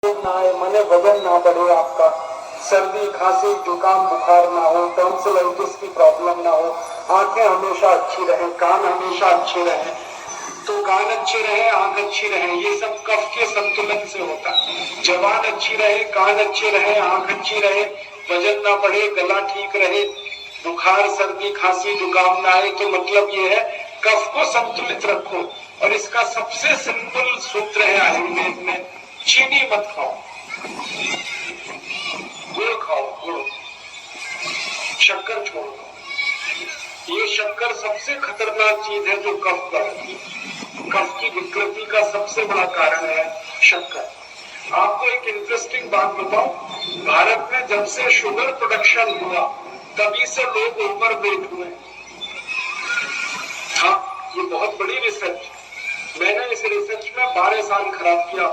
ना आए, माने वजन ना बढ़े आपका, सर्दी खांसी जुकाम बुखार ना हो, टॉन्सिलाइटिस की प्रॉब्लम ना हो, आंखें हमेशा अच्छी रहे, कान हमेशा अच्छे रहे, तो कान अच्छे रहे, आंख अच्छी रहे, ये सब कफ के संतुलन से होता है। जबान अच्छी रहे, कान अच्छे रहे, आंख अच्छी रहे, वजन ना बढ़े, गला ठीक रहे, बुखार सर्दी खांसी जुकाम ना आए, तो मतलब ये है कफ को संतुलित रखो। और इसका सबसे सिंपल सूत्र है आयुर्वेद में, चीनी मत खाओ, गुड़ खाओ, गुड़, शक्कर छोड़ दो। ये शक्कर सबसे खतरनाक चीज है जो कफ बढ़ाती है। कफ की विकृति का सबसे बड़ा कारण है शक्कर। आपको एक इंटरेस्टिंग बात बताऊं, भारत में जब से शुगर प्रोडक्शन हुआ तभी से लोग ओवरवेट हुए। हाँ, ये बहुत बड़ी रिसर्च, मैंने इस रिसर्च में 12 साल खराब किया,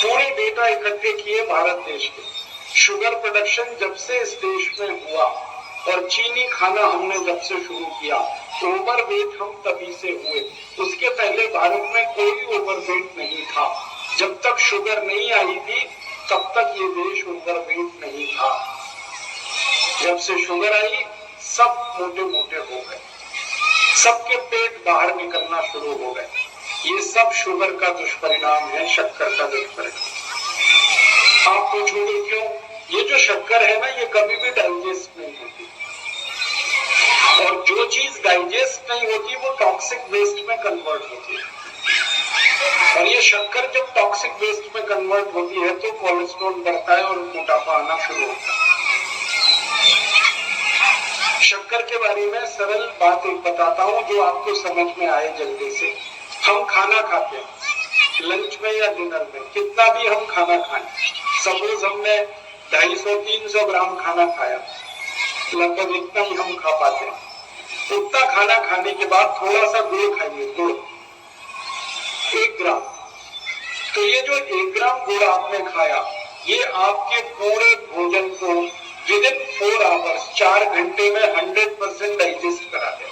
पूरे डेटा इकट्ठे किए भारत देश के। शुगर प्रोडक्शन जब से इस देश में हुआ और चीनी खाना हमने जब से शुरू किया, ओवरवेट हम तभी से हुए। उसके पहले भारत में कोई ओवरवेट नहीं था। जब तक शुगर नहीं आई थी तब तक ये देश ओवरवेट नहीं था। जब से शुगर आई सब मोटे मोटे हो गए, सबके पेट बाहर निकलना शुरू हो गए। ये सब शुगर का दुष्परिणाम है, शक्कर का दुष्परिणाम। आप पूछोगे क्यों? ये जो शक्कर है ना, ये कभी भी डाइजेस्ट नहीं होती, और जो चीज डाइजेस्ट नहीं होती वो टॉक्सिक वेस्ट में कन्वर्ट होती है। और ये शक्कर जब टॉक्सिक वेस्ट में कन्वर्ट होती है तो कोलेस्ट्रॉल बढ़ता है और मोटापा आना शुरू होता है। शक्कर के बारे में सरल बात एक बताता हूँ जो आपको समझ में आए जल्दी से। हम खाना खाते हैं, लंच में या डिनर में, कितना भी हम खाना खाएं, सपोज हमने 250-300 ग्राम खाना खाया, लगभग इतना ही हम खा पाते हैं। उतना खाना खाने के बाद थोड़ा सा गुड़ खाइए, गुड़ 1 ग्राम। तो ये जो 1 ग्राम गुड़ आपने खाया, ये आपके पूरे भोजन को विदिन 4 आवर्स, 4 घंटे में 100% डाइजेस्ट करा दे।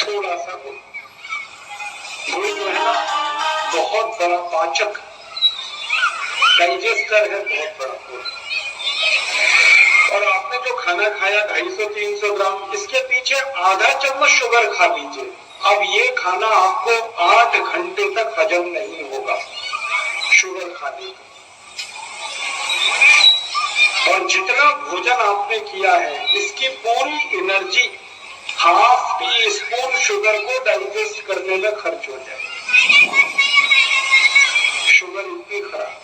थोड़ा सा गुड़, गुड़ जो है ना बहुत बड़ा पाचक, डाइजेस्टर है, बहुत बड़ा गुड़। और आपने जो खाना खाया 250-300 ग्राम, इसके पीछे आधा चम्मच शुगर खा लीजिए। अब ये खाना आपको 8 घंटे तक हजम नहीं होगा शुगर खाने का। और जितना भोजन आपने किया है, इसकी पूरी energy half tea spoon sugar को डाइजेस्ट करने में खर्च हो जाए। शुगर इतनी खराब,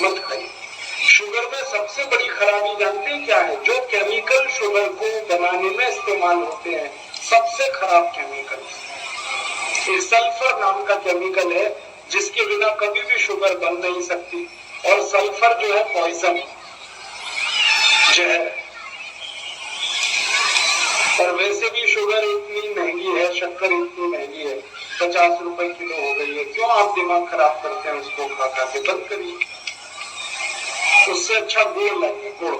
मत खाइए। शुगर में सबसे बड़ी खराबी जानते हैं क्या है? जो केमिकल शुगर को बनाने में इस्तेमाल होते हैं, सबसे खराब केमिकल ये सल्फर नाम का केमिकल है, जिसके बिना कभी भी शुगर बन नहीं सकती। और सल्फर जो है पॉइजन, जहर। और वैसे भी शुगर इतनी महंगी है, शक्कर इतनी महंगी है, 50 रुपए किलो हो गई है। क्यों आप दिमाग खराब करते हैं उसको खा खा के? बंद करिए। उससे अच्छा गुड़ लाइए, गुड़।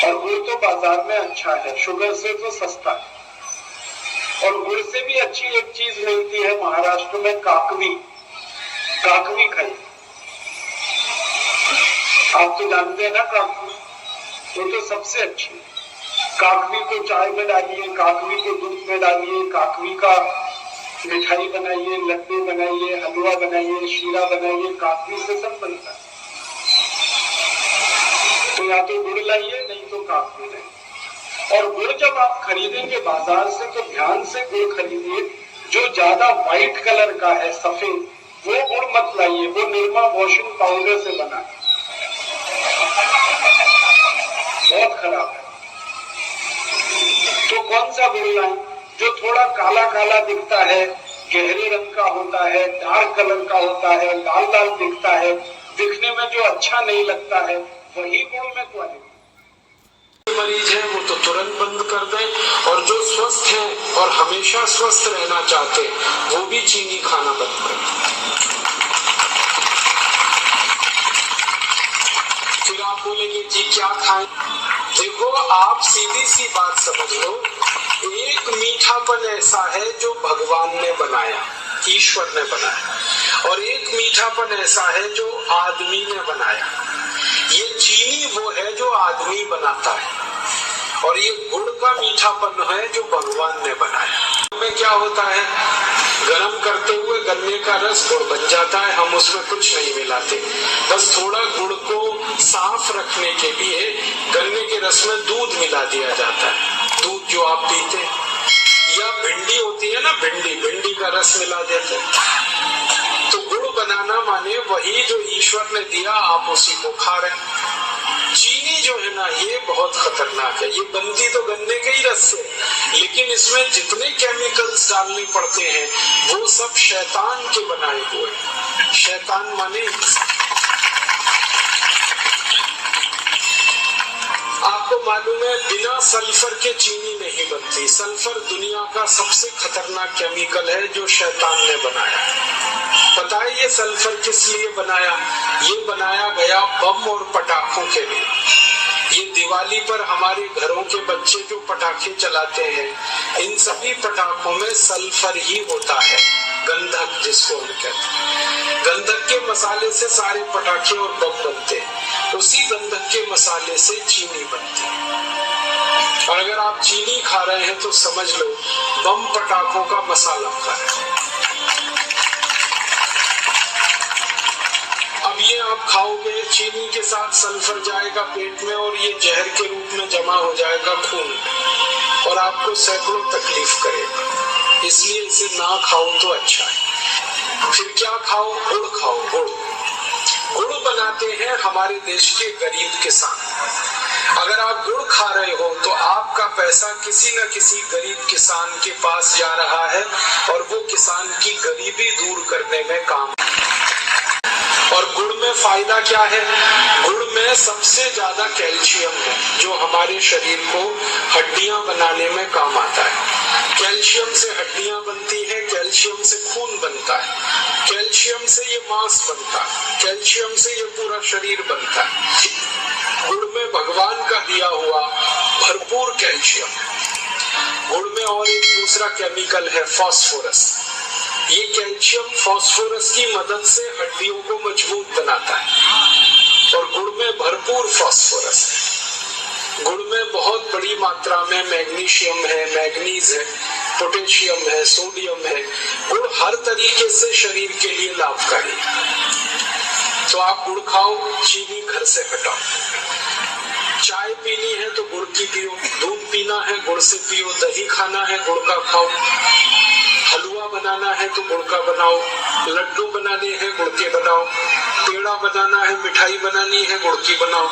और गुड़ तो बाजार में अच्छा है, शुगर से तो सस्ता है। और गुड़ से भी अच्छी एक चीज मिलती है महाराष्ट्र में, काकवी। काकवी खाइए। आप तो जानते हैं ना काकवी, वो तो सबसे अच्छी। काकवी को चाय में डालिए, काकवी को दूध में डालिए, काकवी का मिठाई बनाइए, लड्डू बनाइए, हलवा बनाइए, शीरा बनाइए, काकवी से सब बनता है। तो या तो गुड़ लाइए, नहीं तो काकवी लाइए। और गुड़ जब आप खरीदेंगे बाजार से तो ध्यान से गुड़ खरीदिए, जो ज्यादा व्हाइट कलर का है, सफेद, वो गुड़ मत लाइए, वो निरमा वॉशिंग पाउडर से बना है, बहुत खराब है। तो कौन सा गुड़ लाएं? जो थोड़ा काला काला दिखता है, गहरे रंग का होता है, डार्क कलर का होता है, लाल लाल दिखता है, दिखने में जो अच्छा नहीं लगता है, वही गुड़ में क्वालिटी। मरीज है वो तो तुरंत बंद कर दें, और जो स्वस्थ है और हमेशा स्वस्थ रहना चाहते हैं वो भी चीनी खाना बंद करें। फिर आप बोलेंगे जी क्या खाएं? देखो, आप सीधी सी बात समझ लो, एक मीठापन ऐसा है जो भगवान ने बनाया, ईश्वर ने बनाया, और एक मीठापन ऐसा है जो आदमी ने बनाया, ये चीनी वो है जो आदमी बनाता है, और ये गुड़ का मीठापन है जो भगवान ने बनाया। में क्या होता है, गरम करते हुए गन्ने का रस गुड़ बन जाता है, हम उसमें कुछ नहीं मिलाते, बस थोड़ा गुड़ को साफ रखने के लिए गन्ने के रस में दूध मिला दिया जाता है, दूध जो आप पीते हैं, या भिंडी होती है ना, भिंडी का रस मिला देते हैं। तो गुड़ बनाना माने वही जो ईश्वर ने दिया, आप उसी को खा रहे हैं। चीनी जो है ना, ये बहुत खतरनाक है, ये बनती तो गन्ने के ही रस से, लेकिन इसमें जितने केमिकल्स डालने पड़ते हैं वो सब शैतान के बनाए हुए। शैतान माने आपको मालूम है, बिना सल्फर के चीनी नहीं बनती। सल्फर दुनिया का सबसे खतरनाक केमिकल है जो शैतान ने बनाया। पता है ये सल्फर किस लिए बनाया? ये बनाया गया बम और पटाखों के लिए। ये दिवाली पर हमारे घरों के बच्चे जो पटाखे चलाते हैं, इन सभी पटाखों में सल्फर ही होता है, गंधक जिसको हम कहते हैं। गंधक के मसाले से सारे पटाखे और बम बनते हैं, उसी गंधक के मसाले से चीनी बनती है। और अगर आप चीनी खा रहे हैं तो समझ लो बम पटाखों का मसाला खा रहे हैं। अब ये आप खाओगे, चीनी के साथ सल्फर जाएगा पेट में और ये जहर के रूप में जमा हो जाएगा खून में, और आपको सैकड़ों तकलीफ करेगा। इसलिए इसे ना खाओ तो अच्छा है। फिर क्या खाओ? गुड़ खाओ। गुड़ बनाते हैं हमारे देश के गरीब किसान। अगर आप गुड़ खा रहे हो तो आपका पैसा किसी न किसी गरीब किसान के पास जा रहा है, और वो किसान की गरीबी दूर करने में काम। और गुड़ में फायदा क्या है? गुड़ में सबसे ज्यादा कैल्शियम है, जो हमारे शरीर को हड्डियां बनाने में काम आता है। कैल्शियम से हड्डियां बनती हैं, कैल्शियम से खून बनता है, कैल्शियम से ये मांस बनता है, कैल्शियम से ये पूरा शरीर बनता है। गुड़ में भगवान का दिया हुआ भरपूर कैल्शियम है। गुड़ में और एक दूसरा केमिकल है फॉस्फोरस। ये कैल्शियम फॉस्फोरस की मदद से हड्डियों को मजबूत बनाता है, और गुड़ में भरपूर फॉस्फोरस है। गुड़ में बहुत बड़ी मात्रा में मैग्नीशियम है, मैग्नीज है, पोटेशियम है, सोडियम है। गुड़ हर तरीके से शरीर के लिए लाभकारी है। तो आप गुड़ खाओ, चीनी घर से हटाओ। चाय पीनी है तो गुड़ की पियो, दूध पीना है गुड़ से पियो, दही खाना है गुड़ का खाओ, हलवा बनाना है तो गुड़ का बनाओ, लड्डू बनाने हैं गुड़ के बनाओ, पेड़ा बनाना है, मिठाई बनानी है गुड़ की बनाओ।